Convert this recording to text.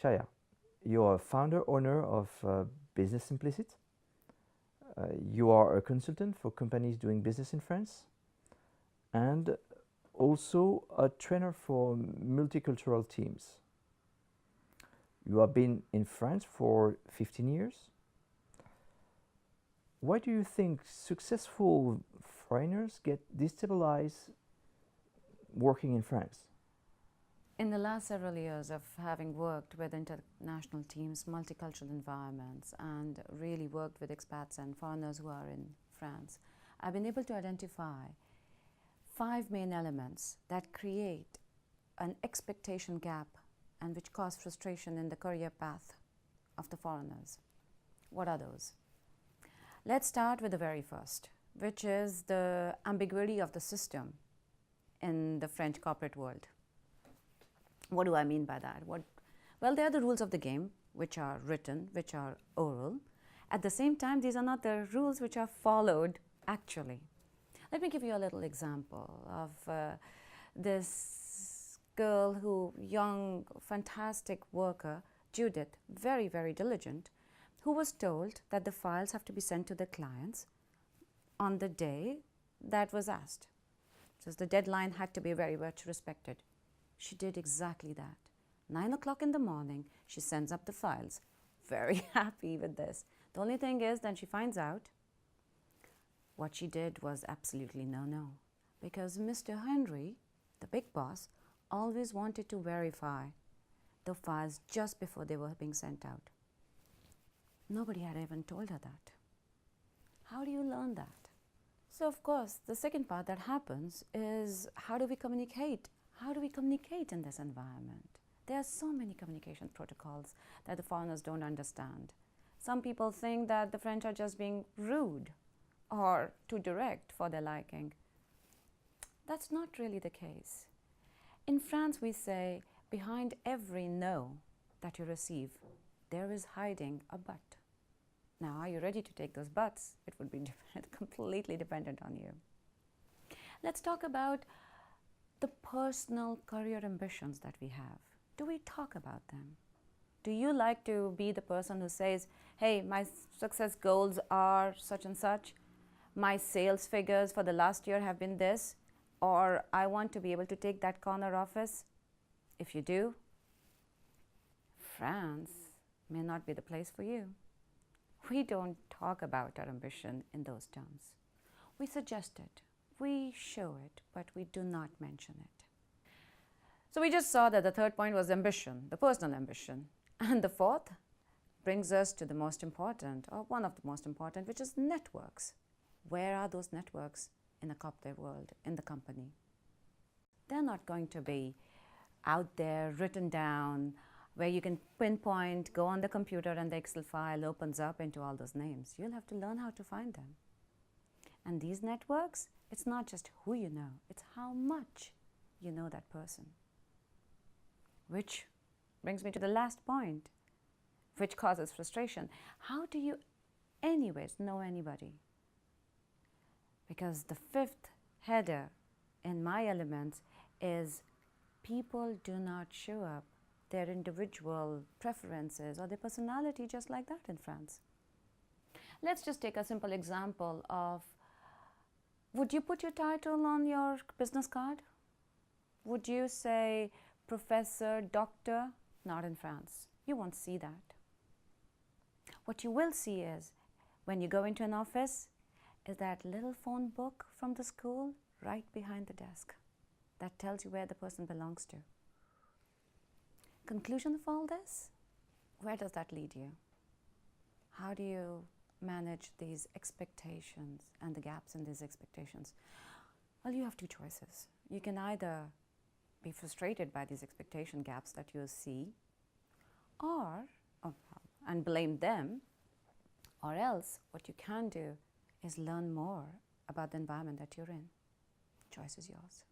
Shaya, you're a founder owner of Business-Implicits. You are a consultant for companies doing business in France and also a trainer for multicultural teams. You have been in France for 15 years. Why do you think successful foreigners get destabilized working in France? In the last several years of having worked with international teams, multicultural environments, and really worked with expats and foreigners who are in France, I've been able to identify 5 main elements that create an expectation gap and which cause frustration in the career path of the foreigners. What are those? Let's start with the very first, which is the ambiguity of the system in the French corporate world. What do I mean by that? Well, there are the rules of the game, which are written, which are oral. At the same time, these are not the rules which are followed actually. Let me give you a little example of this girl young, fantastic worker, Judith, very, very diligent, who was told that the files have to be sent to the clients on the day that was asked. So the deadline had to be very much respected. She did exactly that. 9 o'clock in the morning, she sends up the files. Very happy with this. The only thing is then she finds out what she did was absolutely no. Because Mr. Henry, the big boss, always wanted to verify the files just before they were being sent out. Nobody had even told her that. How do you learn that? So of course, the second part that happens is how do we communicate? How do we communicate in this environment? There are so many communication protocols that the foreigners don't understand. Some people think that the French are just being rude or too direct for their liking. That's not really the case. In France, we say, behind every no that you receive, there is hiding a but. Now, are you ready to take those buts? It would be completely dependent on you. Let's talk about the personal career ambitions that we have. Do we talk about them? Do you like to be the person who says, hey, my success goals are such and such, my sales figures for the last year have been this, or I want to be able to take that corner office? If you do, France may not be the place for you. We don't talk about our ambition in those terms. We suggest it. We show it, but we do not mention it. So we just saw that the third point was ambition, the personal ambition. And the fourth brings us to the most important, or one of the most important, which is networks. Where are those networks in the corporate world, in the company? They're not going to be out there written down where you can pinpoint, go on the computer and the Excel file opens up into all those names. You'll have to learn how to find them. And these networks, it's not just who you know, it's how much you know that person. Which brings me to the last point, which causes frustration. How do you anyways know anybody? Because the fifth header in my elements is people do not show up their individual preferences or their personality just like that in France. Let's just take a simple example of, would you put your title on your business card? Would you say professor, doctor? Not in France. You won't see that. What you will see is, when you go into an office, is that little phone book from the school right behind the desk that tells you where the person belongs to. Conclusion of all this? Where does that lead you? How do you manage these expectations and the gaps in these expectations? Well, you have two choices. You can either be frustrated by these expectation gaps that you see, and blame them, or else what you can do is learn more about the environment that you're in. Choice is yours.